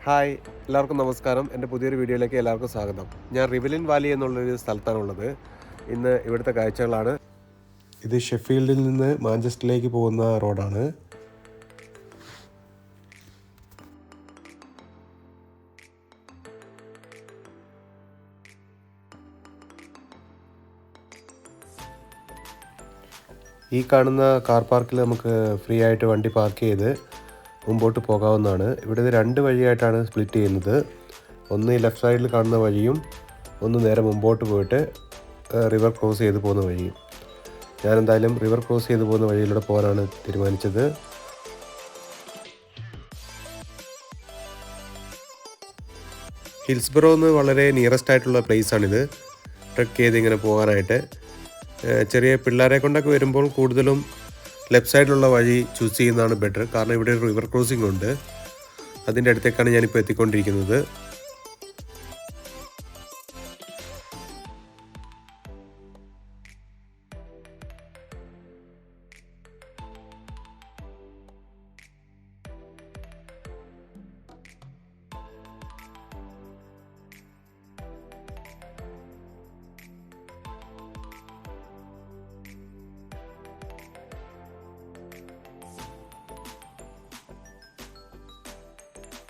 Hi, എല്ലാവർക്കും നമസ്കാരം. എൻ്റെ പുതിയൊരു വീഡിയോയിലേക്ക് എല്ലാവർക്കും സ്വാഗതം. ഞാൻ റിവലിൻ വാലി എന്നുള്ളൊരു സ്ഥലത്താണുള്ളത്. ഇന്ന് ഇവിടുത്തെ കാഴ്ചകളാണ്. ഇത് ഷെഫീൽഡിൽ നിന്ന് മാഞ്ചസ്റ്ററിലേക്ക് പോകുന്ന റോഡാണ്. ഈ കാണുന്ന കാർ പാർക്കിൽ നമുക്ക് ഫ്രീ ആയിട്ട് വണ്ടി പാർക്ക് ചെയ്ത് മുമ്പോട്ട് പോകാവുന്നതാണ്. ഇവിടെ ഇത് രണ്ട് വഴിയായിട്ടാണ് സ്പ്ലിറ്റ് ചെയ്യുന്നത്. ഒന്ന് ഈ ലെഫ്റ്റ് സൈഡിൽ കാണുന്ന വഴിയും ഒന്ന് നേരെ മുമ്പോട്ട് പോയിട്ട് റിവർ ക്രോസ് ചെയ്ത് പോകുന്ന വഴിയും. ഞാനെന്തായാലും റിവർ ക്രോസ് ചെയ്ത് പോകുന്ന വഴിയിലൂടെ പോകാനാണ് തീരുമാനിച്ചത്. ഹിൽസ്ബറോ എന്ന് വളരെ നിയറസ്റ്റ് ആയിട്ടുള്ള പ്ലേസാണിത്. ട്രെക്ക് ചെയ്ത് ഇങ്ങനെ പോകാനായിട്ട് ചെറിയ പിള്ളേരെ കൊണ്ടൊക്കെ വരുമ്പോൾ കൂടുതലും ലെഫ്റ്റ് സൈഡിലുള്ള വഴി ചൂസ് ചെയ്യുന്നതാണ് ബെറ്റർ. കാരണം ഇവിടെ ഒരു റിവർ ക്രോസിംഗ് ഉണ്ട്. അതിൻ്റെ അടുത്തേക്കാണ് ഞാനിപ്പോൾ എത്തിക്കൊണ്ടിരിക്കുന്നത്.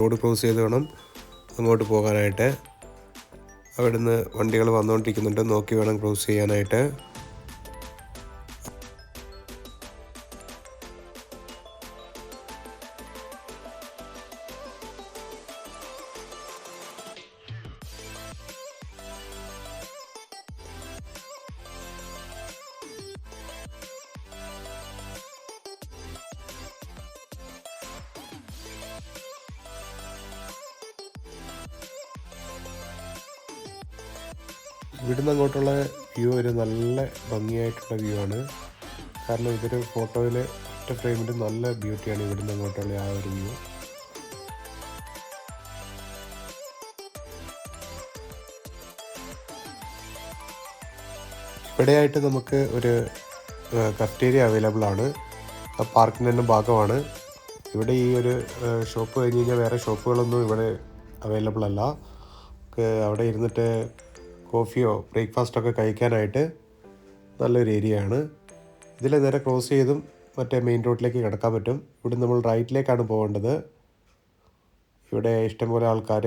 റോഡ് ക്രോസ് ചെയ്ത് വേണം അങ്ങോട്ട് പോകാനായിട്ട്. അവിടുന്ന് വണ്ടികൾ വന്നുകൊണ്ടിരിക്കുന്നുണ്ട്, നോക്കി വേണം ക്രോസ് ചെയ്യാനായിട്ട്. ഇവിടുന്ന് അങ്ങോട്ടുള്ള വ്യൂ ഒരു നല്ല ഭംഗിയായിട്ടുള്ള വ്യൂ ആണ്. കാരണം ഇതൊരു ഫോട്ടോയിൽ ഒറ്റ ഫ്രെയിമിൽ നല്ല ബ്യൂട്ടിയാണ് ഇവിടുന്ന് അങ്ങോട്ടുള്ള ആ ഒരു വ്യൂ. ഇവിടെയായിട്ട് നമുക്ക് ഒരു കഫ്റ്റേരിയ അവൈലബിൾ ആണ്. ആ പാർക്കിൻ്റെ തന്നെ ഭാഗമാണ്. ഇവിടെ ഈ ഒരു ഷോപ്പ് കഴിഞ്ഞ് കഴിഞ്ഞാൽ വേറെ ഷോപ്പുകളൊന്നും ഇവിടെ അവൈലബിൾ അല്ല. അവിടെ ഇരുന്നിട്ട് കോഫിയോ ബ്രേക്ക്ഫാസ്റ്റൊക്കെ കഴിക്കാനായിട്ട് നല്ലൊരു ഏരിയ ആണ്. ഇതിൽ നേരെ ക്രോസ് ചെയ്തും മറ്റേ മെയിൻ റോഡിലേക്ക് കിടക്കാൻ പറ്റും. ഇവിടെ നമ്മൾ റൈറ്റിലേക്കാണ് പോകേണ്ടത്. ഇവിടെ ഇഷ്ടംപോലെ ആൾക്കാർ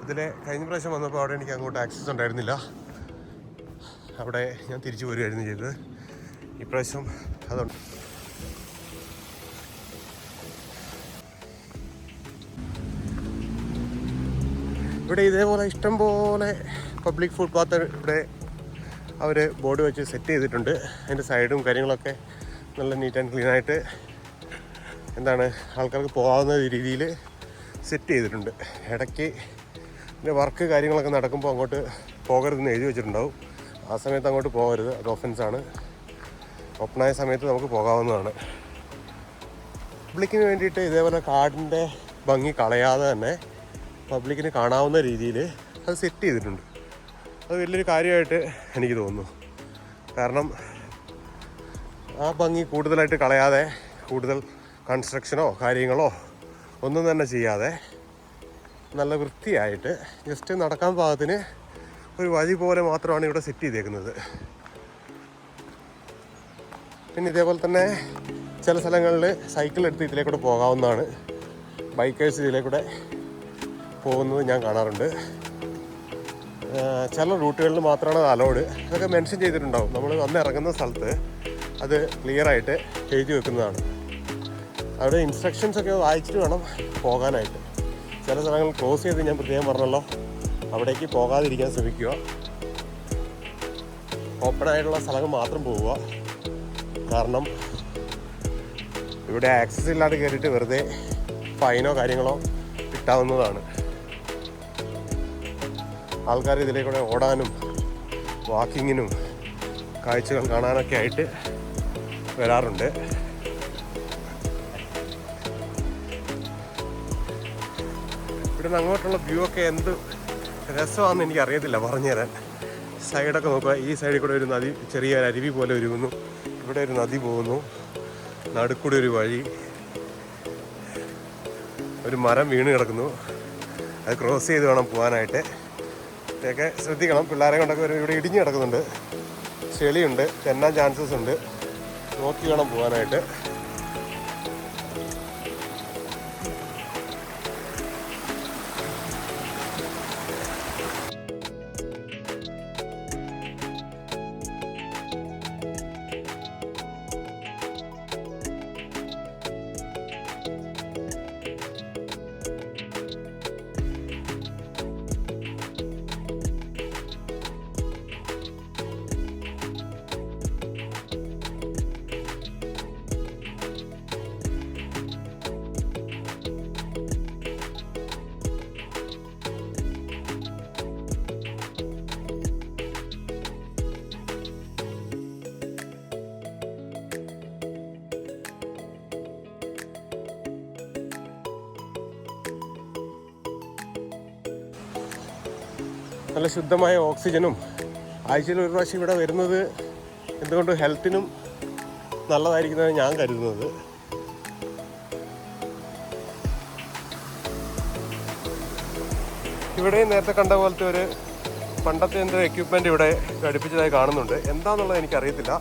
കഴിഞ്ഞ പ്രാവശ്യം വന്നപ്പോൾ അവിടെ എനിക്ക് അങ്ങോട്ട് ആക്സസ് ഉണ്ടായിരുന്നില്ല. അവിടെ ഞാൻ തിരിച്ചു പോരുമായിരുന്നു ചെയ്തത്. ഇപ്രാവശ്യം അതുണ്ട്. ഇവിടെ ഇതേപോലെ ഇഷ്ടംപോലെ പബ്ലിക് ഫുട്പാത്ത് ഇവിടെ അവർ ബോർഡ് വെച്ച് സെറ്റ് ചെയ്തിട്ടുണ്ട്. അതിൻ്റെ സൈഡും കാര്യങ്ങളൊക്കെ നല്ല നീറ്റ് ആൻഡ് ക്ലീനായിട്ട് ആൾക്കാർക്ക് പോകാവുന്ന രീതിയിൽ സെറ്റ് ചെയ്തിട്ടുണ്ട്. ഇടയ്ക്ക് പിന്നെ വർക്ക് കാര്യങ്ങളൊക്കെ നടക്കുമ്പോൾ അങ്ങോട്ട് പോകരുതെന്ന് എഴുതി വെച്ചിട്ടുണ്ടാവും. ആ സമയത്ത് അങ്ങോട്ട് പോകരുത്, അത് ഒഫൻസാണ്. ഓപ്പണായ സമയത്ത് നമുക്ക് പോകാവുന്നതാണ്. പബ്ലിക്കിന് വേണ്ടിയിട്ട് ഇതേപോലെ കാടിൻ്റെ ഭംഗി കളയാതെ തന്നെ പബ്ലിക്കിന് കാണാവുന്ന രീതിയിൽ അത് സെറ്റ് ചെയ്തിട്ടുണ്ട്. അത് വലിയൊരു കാര്യമായിട്ട് എനിക്ക് തോന്നുന്നു. കാരണം ആ ഭംഗി കൂടുതലായിട്ട് കളയാതെ, കൂടുതൽ കൺസ്ട്രക്ഷനോ കാര്യങ്ങളോ ഒന്നും തന്നെ ചെയ്യാതെ നല്ല വൃത്തിയായിട്ട് ജസ്റ്റ് നടക്കാൻ പാകത്തിന് ഒരു വഴി പോലെ മാത്രമാണ് ഇവിടെ സെറ്റ് ചെയ്തേക്കുന്നത്. പിന്നെ ഇതേപോലെ തന്നെ ചില സ്ഥലങ്ങളിൽ സൈക്കിൾ എടുത്ത് ഇതിലേക്കൂടെ പോകാവുന്നതാണ്. ബൈക്കേഴ്സ് ഇതിലേക്കൂടെ പോകുന്നത് ഞാൻ കാണാറുണ്ട്. ചില റൂട്ടുകളിൽ മാത്രമാണ് അത് അലൗഡ്. അതൊക്കെ മെൻഷൻ ചെയ്തിട്ടുണ്ടാവും. നമ്മൾ വന്ന് ഇറങ്ങുന്ന സ്ഥലത്ത് അത് ക്ലിയറായിട്ട് എഴുതി വെക്കുന്നതാണ്. അവിടെ ഇൻസ്ട്രക്ഷൻസൊക്കെ വായിച്ചിട്ട് വേണം പോകാനായിട്ട്. ചില സ്ഥലങ്ങൾ ക്ലോസ് ചെയ്ത് ഞാൻ പ്രത്യേകം പറഞ്ഞല്ലോ, അവിടേക്ക് പോകാതിരിക്കാൻ ശ്രമിക്കുക. ഓപ്പണായിട്ടുള്ള സ്ഥലങ്ങൾ മാത്രം പോവുക. കാരണം ഇവിടെ ആക്സസ് ഇല്ലാതെ കയറിയിട്ട് വെറുതെ ഫൈനോ കാര്യങ്ങളോ കിട്ടാവുന്നതാണ്. ആൾക്കാർ ഇതിലേക്കൂടെ ഓടാനും വാക്കിങ്ങിനും കാഴ്ചകൾ കാണാനൊക്കെ ആയിട്ട് വരാറുണ്ട്. ഇവിടെ നിന്ന് അങ്ങോട്ടുള്ള വ്യൂ ഒക്കെ എന്ത് രസമാണെന്ന് എനിക്കറിയത്തില്ല പറഞ്ഞുതരാൻ. സൈഡൊക്കെ നോക്കുക. ഈ സൈഡിൽ കൂടെ ഒരു നദി, ചെറിയൊരു അരുവി പോലെ ഒരുങ്ങുന്നു. ഇവിടെ ഒരു നദി പോകുന്നു, നടുക്കൂടെ ഒരു വഴി, ഒരു മരം വീണ് കിടക്കുന്നു. അത് ക്രോസ് ചെയ്ത് വേണം പോകാനായിട്ട്. ഇതൊക്കെ ശ്രദ്ധിക്കണം. പിള്ളേരെ കൊണ്ടൊക്കെ ഇവിടെ ഇടിഞ്ഞ് കിടക്കുന്നുണ്ട്, ചെളിയുണ്ട്, തെന്നാൻ ചാൻസസ് ഉണ്ട്. നോക്കി വേണം പോകാനായിട്ട്. നല്ല ശുദ്ധമായ ഓക്സിജനും ആഴ്ചയിൽ ഒരു പ്രാവശ്യം ഇവിടെ വരുന്നത് എന്തുകൊണ്ട് ഹെൽത്തിനും നല്ലതായിരിക്കുന്നതാണ് ഞാൻ കരുതുന്നത്. ഇവിടെ നേരത്തെ കണ്ട പോലത്തെ ഒരു പണ്ടത്തെ എന്തോ എക്യുപ്മെൻറ്റ് ഇവിടെ ഘടിപ്പിച്ചതായി കാണുന്നുണ്ട്. എന്താണെന്നുള്ളത് എനിക്കറിയത്തില്ല.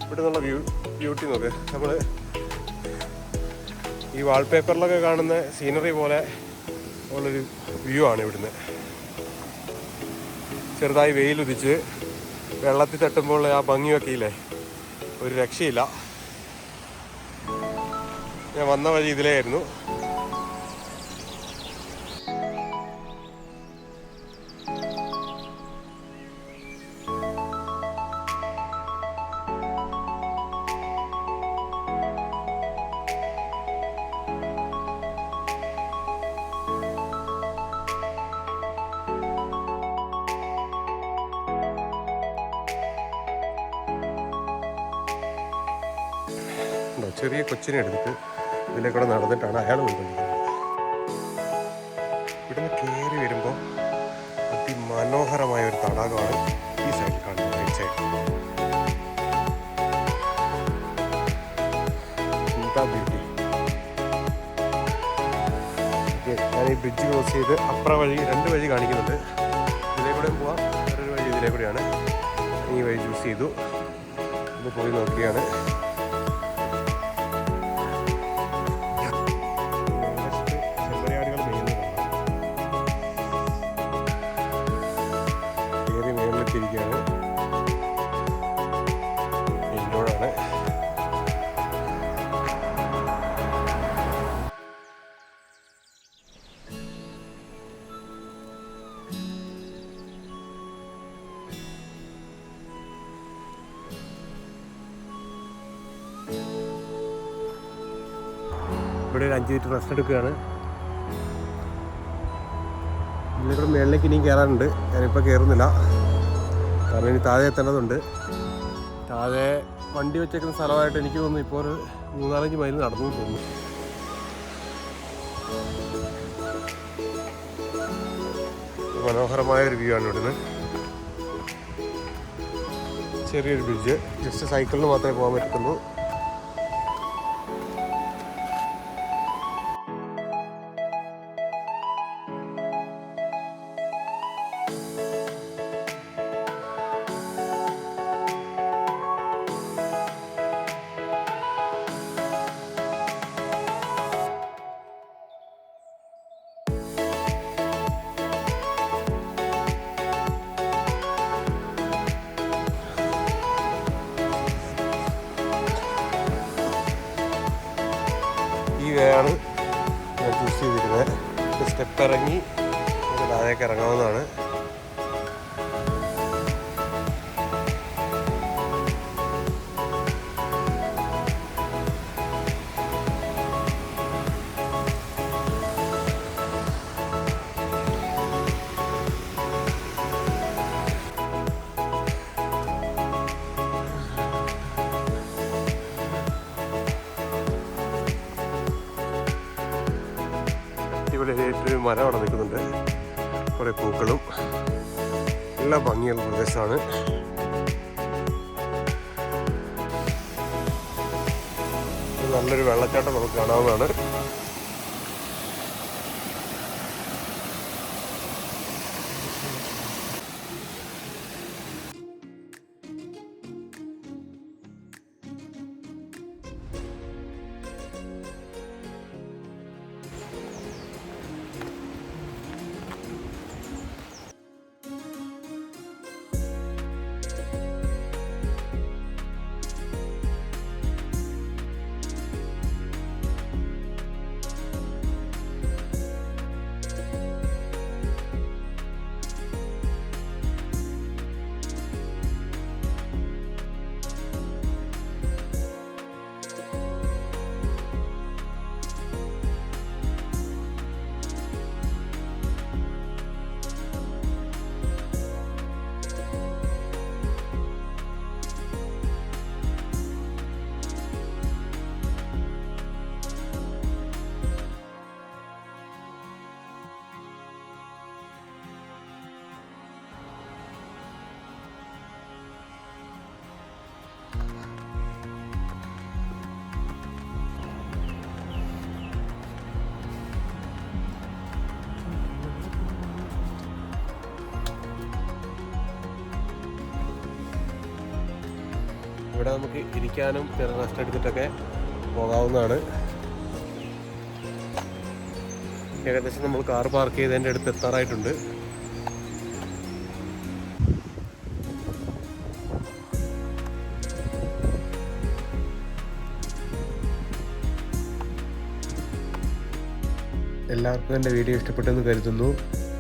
ഇവിടെ നിന്നുള്ള ബ്യൂട്ടി നോക്ക്. നമ്മൾ ഈ വാൾപേപ്പറിലൊക്കെ കാണുന്ന സീനറി പോലെ ഉള്ളൊരു വ്യൂ ആണ് ഇവിടുന്ന്. ചെറുതായി വെയിലുദിച്ച് വെള്ളത്തിൽ തട്ടുമ്പോൾ ആ ഭംഗിയൊക്കെ ഇല്ലേ, ഒരു രക്ഷയില്ല. ഞാൻ വന്ന വഴി ഇതിലായിരുന്നു. ചെറിയ കൊച്ചിനെ എടുത്തിട്ട് ഇതിലേക്കൂടെ നടന്നിട്ടാണ് അയാൾ പോയിക്കൊണ്ടിരിക്കുന്നത്. ഇവിടുന്ന് കയറി വരുമ്പോൾ അതിമനോഹരമായ ഒരു തടാകമാണ് ഈ സൈഡിൽ കാണുന്നത്. റൈറ്റ് സൈഡ് എന്താ ബ്യൂട്ടി. ഞാൻ ഈ ബ്രിഡ്ജ് ക്രോസ് ചെയ്ത് അപ്പുറം വഴി 2 വഴി കാണിക്കുന്നുണ്ട്. ഇതിലേ കൂടെയും പോവാം, വേറൊരു വഴി ഇതിലേ കൂടെയാണ്. ഈ വഴി ചൂസ് ചെയ്തു. ഇത് പോയി നോക്കിയാണ്. ചെമ്മരിയാടുകൾ കയറി മേളിലെത്തിയിരിക്കുകയാണ്. മെയിൻ റോഡാണ്. ഇവിടെ ഒരു 5 മിനിറ്റ് റെസ്റ്റ് എടുക്കുകയാണ്. ഇതിലൂടെ മേളിലേക്ക് ഇനിയും കയറാനുണ്ട്. ഞാനിപ്പോൾ കയറുന്നില്ല, കാരണം ഇനി താഴെ എത്തേണ്ടതുണ്ട്. താഴെ വണ്ടി വെച്ചേക്കുന്ന സ്ഥലമായിട്ട് എനിക്ക് തോന്നുന്നു ഇപ്പോൾ ഒരു 3-4 മൈൽ നടന്നു തോന്നുന്നു. മനോഹരമായൊരു വ്യൂ ആണ് ഇവിടുന്ന്. ചെറിയൊരു ബ്രിഡ്ജ്, ജസ്റ്റ് സൈക്കിളിന് മാത്രമേ പോകാൻ പറ്റുള്ളൂ. ഈ വേയാണ് ഞാൻ ചൂസ് ചെയ്തിരുന്നത്. സ്റ്റെപ്പ് ഇറങ്ങി നമുക്ക് താഴേക്ക് ഇറങ്ങാവുന്നതാണ്. ഇവിടെ ഒരു മരം അവിടെ നിൽക്കുന്നുണ്ട്. കുറേ പൂക്കളും എല്ലാ ഭംഗിയുള്ള പ്രദേശമാണ്. നല്ലൊരു വെള്ളച്ചാട്ടം നമുക്ക് കാണാവുന്നതാണ്. ഇവിടെ നമുക്ക് ഇരിക്കാനും ചെറിയ റെസ്റ്റ് എടുത്തിട്ടൊക്കെ പോകാവുന്നതാണ്. ഏകദേശം നമ്മൾ കാർ പാർക്ക് ചെയ്തതിൻ്റെ അടുത്ത് എത്താറായിട്ടുണ്ട്. എല്ലാവർക്കും എൻ്റെ വീഡിയോ ഇഷ്ടപ്പെട്ടെന്ന് കരുതുന്നു.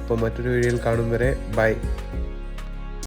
അപ്പോൾ മറ്റൊരു വീഡിയോയിൽ കാണും വരെ ബൈ.